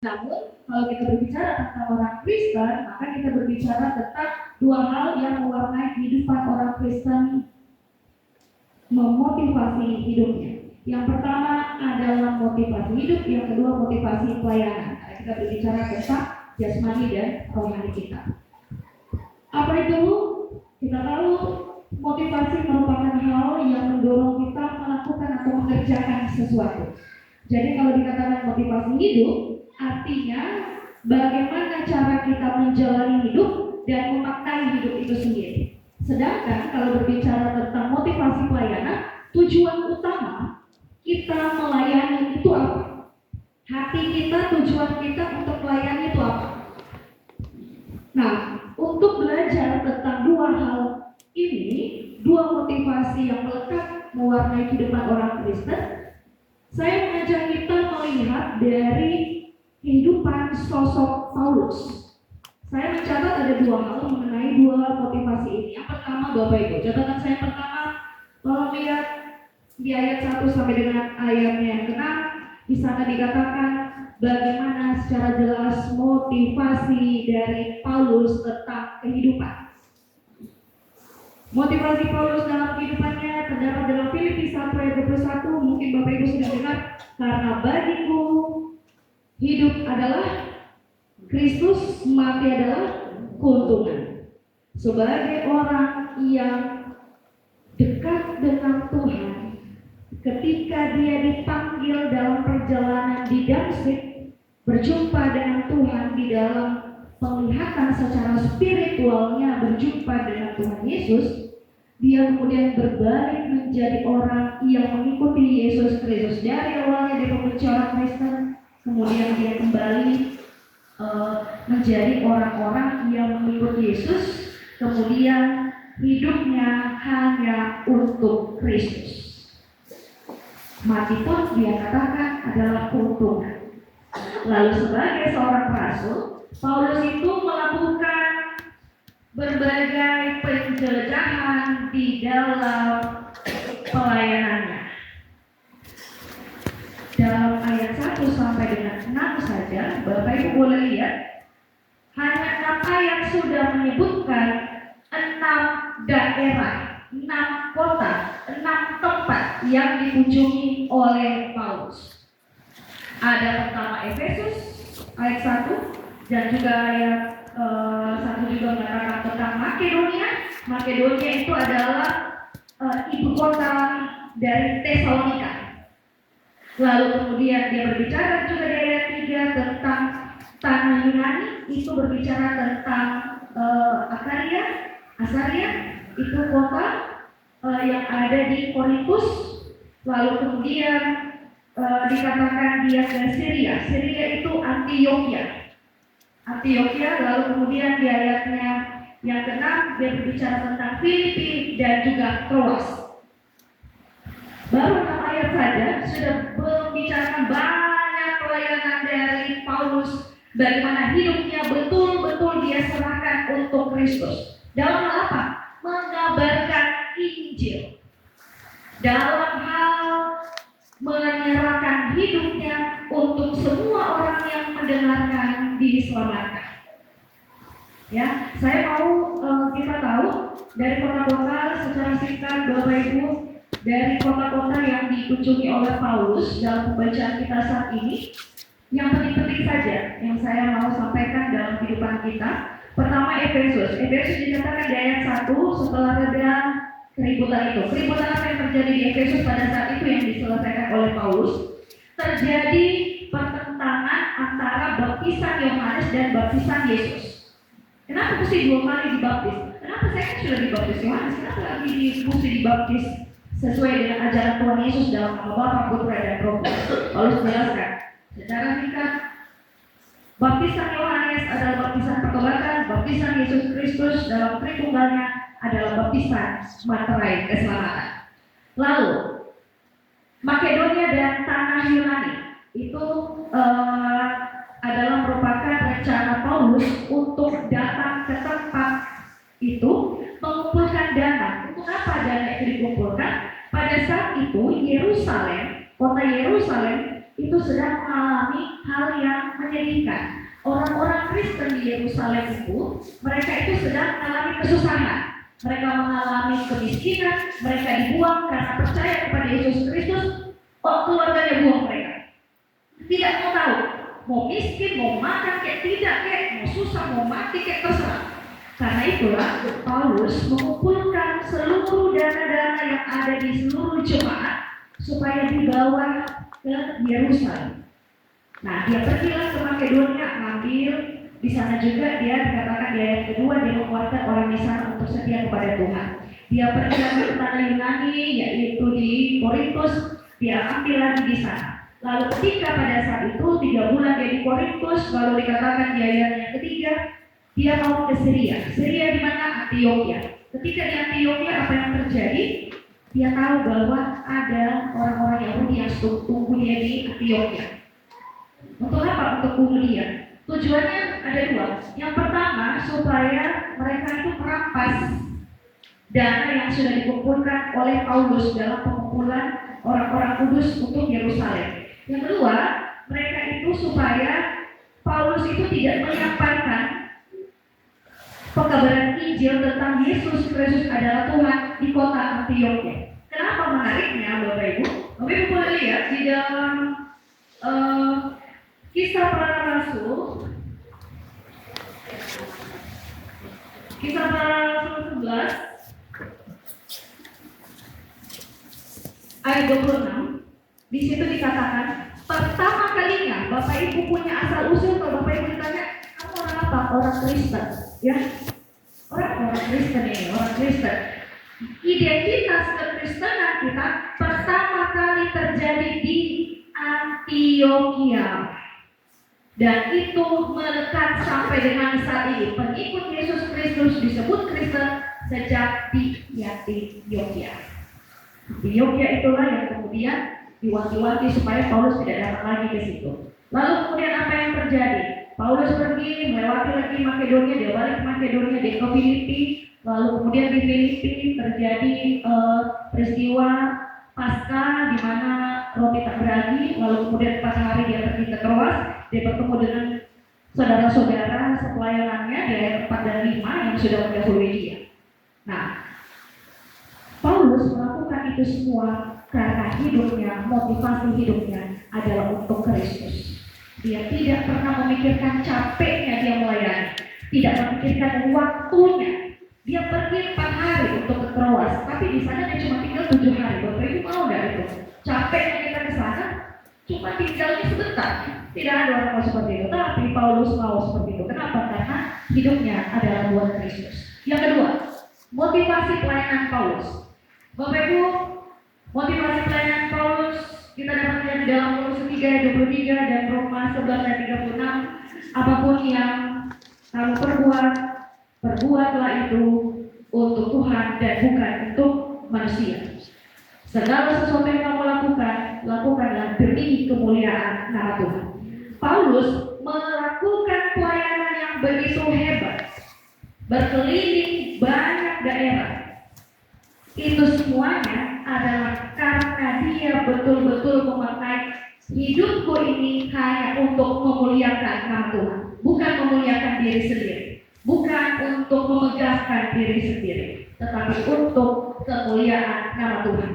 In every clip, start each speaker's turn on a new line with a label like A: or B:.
A: Namun, kalau kita berbicara tentang orang Kristen, maka kita berbicara tentang dua hal yang mewarnai kehidupan orang Kristen, memotivasi hidupnya. Yang pertama adalah motivasi hidup, yang kedua motivasi pelayanan. Karena kita berbicara tentang jasmani dan rohani kita. Apa itu? Kita tahu motivasi merupakan hal yang mendorong kita melakukan atau mengerjakan sesuatu. Jadi kalau dikatakan motivasi hidup, artinya bagaimana cara kita menjalani hidup dan memaknai hidup itu sendiri. Sedangkan kalau berbicara tentang motivasi pelayanan, tujuan utama kita melayani itu apa? Hati kita, tujuan kita untuk melayani itu apa? Nah, untuk belajar tentang dua hal ini, dua motivasi yang melekat mewarnai kehidupan orang Kristen, saya mengajak kita melihat dari kehidupan sosok Paulus. Saya mencatat ada dua hal mengenai dua motivasi ini. Yang pertama, Bapak Ibu, catatan saya pertama, tolong lihat di ayat 1 sampai dengan ayatnya yang ke-6, di sana dikatakan bagaimana secara jelas motivasi dari Paulus tentang kehidupan. Motivasi Paulus dalam kehidupannya terdapat dalam Filipi 1 ayat 21. Mungkin Bapak Ibu sudah dengar, karena bagiku hidup adalah Kristus, mati adalah keuntungan. Sebagai orang yang dekat dengan Tuhan, ketika dia dipanggil dalam perjalanan di Damsyik, berjumpa dengan Tuhan di dalam penglihatan secara spiritualnya, berjumpa dengan Tuhan Yesus, dia kemudian berbalik menjadi orang yang mengikuti Yesus Kristus. Dari awalnya dia membenci orang Kristen, kemudian dia kembali menjadi orang-orang yang mengikut Yesus, kemudian hidupnya hanya untuk Kristus. Mati pun dia katakan adalah keuntungan. Lalu sebagai seorang rasul, Paulus itu melakukan berbagai penjelajahan di dalam pelayanannya. Dalam ayat 1 sampai dengan 6 saja, Bapak Ibu boleh lihat, hanya 6 ayat sudah menyebutkan 6 daerah, 6 kota, 6 tempat yang dikunjungi oleh Paulus. Ada pertama Efesus ayat 1 dan juga ayat 1 juga mengatakan tentang Makedonia. Makedonia itu adalah ibu kota dari Tesalonika. Lalu kemudian dia berbicara juga di ayat 3 tentang tanah Yunani, itu berbicara tentang Asaria, itu kota yang ada di Korintus. Lalu kemudian dikatakan dia ke Syria itu Antioquia. Lalu kemudian di ayatnya yang ke-6 dia berbicara tentang Filipi dan juga Troas. Baru 6 ayat saja sudah membicarakan banyak pelayanan dari Paulus, bagaimana hidupnya betul-betul dia serahkan untuk Kristus. Dalam hal apa? Mengabarkan Injil. Dalam hal menyerahkan hidupnya untuk semua orang yang mendengarkan diselamatkan. Ya, saya mau kita tahu dari kota-kota secara singkat, Bapak Ibu, dari kota-kota yang dikunjungi oleh Paulus dalam pembacaan kita saat ini, yang penting-penting saja yang saya mau sampaikan dalam kehidupan kita. Pertama, Efesus dikatakan di ayat 1 setelah reda keributan itu. Keributan apa yang terjadi di Efesus pada saat itu yang diselesaikan oleh Paulus? Terjadi pertentangan antara baptisan Yohanes dan baptisan Yesus. Kenapa mesti 2 kali dibaptis? Kenapa saya kan sudah dibaptis Yohanes? Kenapa lagi mesti dibaptis sesuai dengan ajaran Tuhan Yesus dalam nama Bapa, Putra dan Roh Kudus? Paulus menjelaskan secara singkat, baptisan Yohanes adalah baptisan pertobatan, baptisan Yesus Kristus dalam Tritunggalnya adalah baptisan materai keselamatan. Lalu Makedonia dan tanah Yunani itu adalah merupakan rencana Paulus untuk datang ke tempat itu, mengumpulkan dana. Untuk apa dana itu dikumpulkan? Pada saat itu kota Yerusalem itu sedang mengalami hal yang menyedihkan. Orang-orang Kristen di Yerusalem itu, mereka itu sedang mengalami kesusahan. Mereka mengalami kemiskinan, mereka dibuang karena percaya kepada Yesus Kristus. Keluarganya buang mereka. Tidak mau tahu, mau miskin, mau makan kayak tidak kayak, mau susah, mau mati kayak terserah. Karena itulah Paulus mengumpulkan seluruh dana-dana yang ada di seluruh jemaat supaya dibawa ke Yerusalem. Nah, dia pergilah ke Makedonia, ngambil di sana juga dia dikatakan di ayat kedua dia menguatkan orang di sana untuk setia kepada Tuhan. Dia pergi ke tanah Yunani, yaitu di Korintus, dia ambil lagi di sana. Lalu ketika pada saat itu 3 bulan dia di Korintus, lalu dikatakan di ayat yang ketiga dia mau ke Syria. Syria di mana? Antioquia. Ketika di Antioquia apa yang terjadi? Dia tahu bahwa ada orang-orang Yahudi yang tunggu dia di Antioquia. Untuk apa? Untuk bunuh dia. Tujuannya ada 2. Yang pertama, supaya mereka itu merampas dana yang sudah dikumpulkan oleh Paulus dalam pengumpulan orang-orang kudus untuk Yerusalem. Yang kedua, mereka itu supaya Paulus itu tidak menyampaikan pekabaran Injil tentang Yesus Kristus adalah Tuhan di kota Antioquia. Kenapa menariknya, Bapak Ibu? Bapak Ibu boleh lihat di dalam Kisah Para Rasul, Kisah Para Rasul 11 ayat 26. Di situ dikatakan pertama kalinya Bapak Ibu punya asal usul. Kalau Bapak Ibu ditanya, kamu orang apa? Orang Kristen, ya? Orang Kristen ini, orang Kristen. Identitas kekristenan kita pertama kali terjadi di Antioquia. Dan itu melekat sampai dengan saat ini. Pengikut Yesus Kristus disebut Kristen sejak di Antioquia. Antioquia itulah yang kemudian diwanti-wanti supaya Paulus tidak datang lagi ke situ. Lalu kemudian apa yang terjadi? Paulus pergi melewati lagi Makedonia, dia balik ke Makedonia, dia ke Filipi. Lalu kemudian di Filipi terjadi peristiwa Paskah di mana roti tak beragi. Lalu kemudian 4 hari dia pergi ke Troas, dia bertemu dengan saudara-saudara sepelayanannya di ayat 4 dan 5 yang sudah mendahului dia. Nah, Paulus melakukan itu semua karena hidupnya, motivasi hidupnya adalah untuk Kristus. Dia tidak pernah memikirkan capeknya dia melayani, tidak memikirkan waktunya. Dia pergi 4 hari untuk ke Troas, tapi di sana dia cuma tinggal 7 hari. Bapak Ibu mau nggak itu? Capeknya kita ke sana, cuma tinggalnya sebentar. Tidak ada orang mau seperti itu, tapi Paulus mau seperti itu. Kenapa? Karena hidupnya adalah buat Kristus. Yang kedua, motivasi pelayanan Paulus. Bapak Ibu, motivasi pelayanan Paulus kita dapatkan di dalam Kolose 3 ayat 23 dan Roma 11 ayat 36. Apapun yang kamu perbuatlah itu untuk Tuhan dan bukan untuk manusia. Segala sesuatu yang kamu lakukanlah demi kemuliaan nama Tuhan. Paulus melakukan pelayanan yang begitu hebat, berkeliling banyak daerah. Itu semuanya adalah karena dia betul-betul memakai hidupku ini hanya untuk memuliakan nama Tuhan, bukan memuliakan diri sendiri, bukan untuk memegahkan diri sendiri, tetapi untuk kemuliaan nama Tuhan.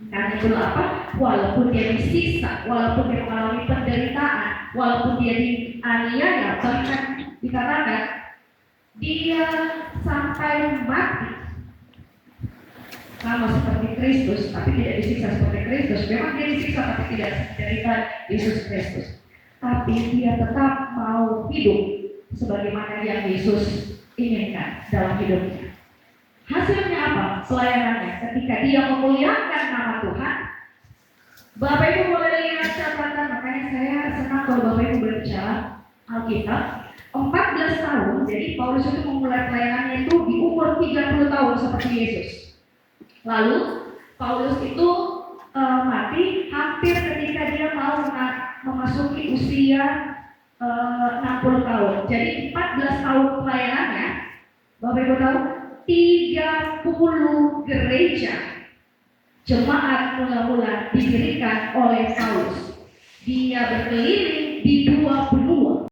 A: Karena itu apa? Walaupun dia disiksa, walaupun dia mengalami penderitaan, walaupun dia dianiaya, bahkan dikatakan dia sampai mati sama seperti Kristus, tapi tidak disiksa seperti Kristus. Memang dia disiksa, tapi tidak menderita Yesus Kristus. Tapi dia tetap mau hidup sebagaimana yang Yesus inginkan dalam hidupnya. Hasilnya apa? Pelayanannya. Ketika dia memuliakan nama Tuhan, Bapak Ibu boleh lihat catatan. Makanya saya senang kalau Bapak Ibu berbicara Alkitab. 14 tahun, jadi Paulus itu memulai pelayanannya itu di umur 30 tahun seperti Yesus. Lalu Paulus itu mati hampir ketika dia mau memasuki usia 60 tahun. Jadi 14 tahun pelayanannya, Bapak Ibu tahu 30 gereja jemaat mula-mula didirikan oleh Paulus. Dia berkeliling di dua benua.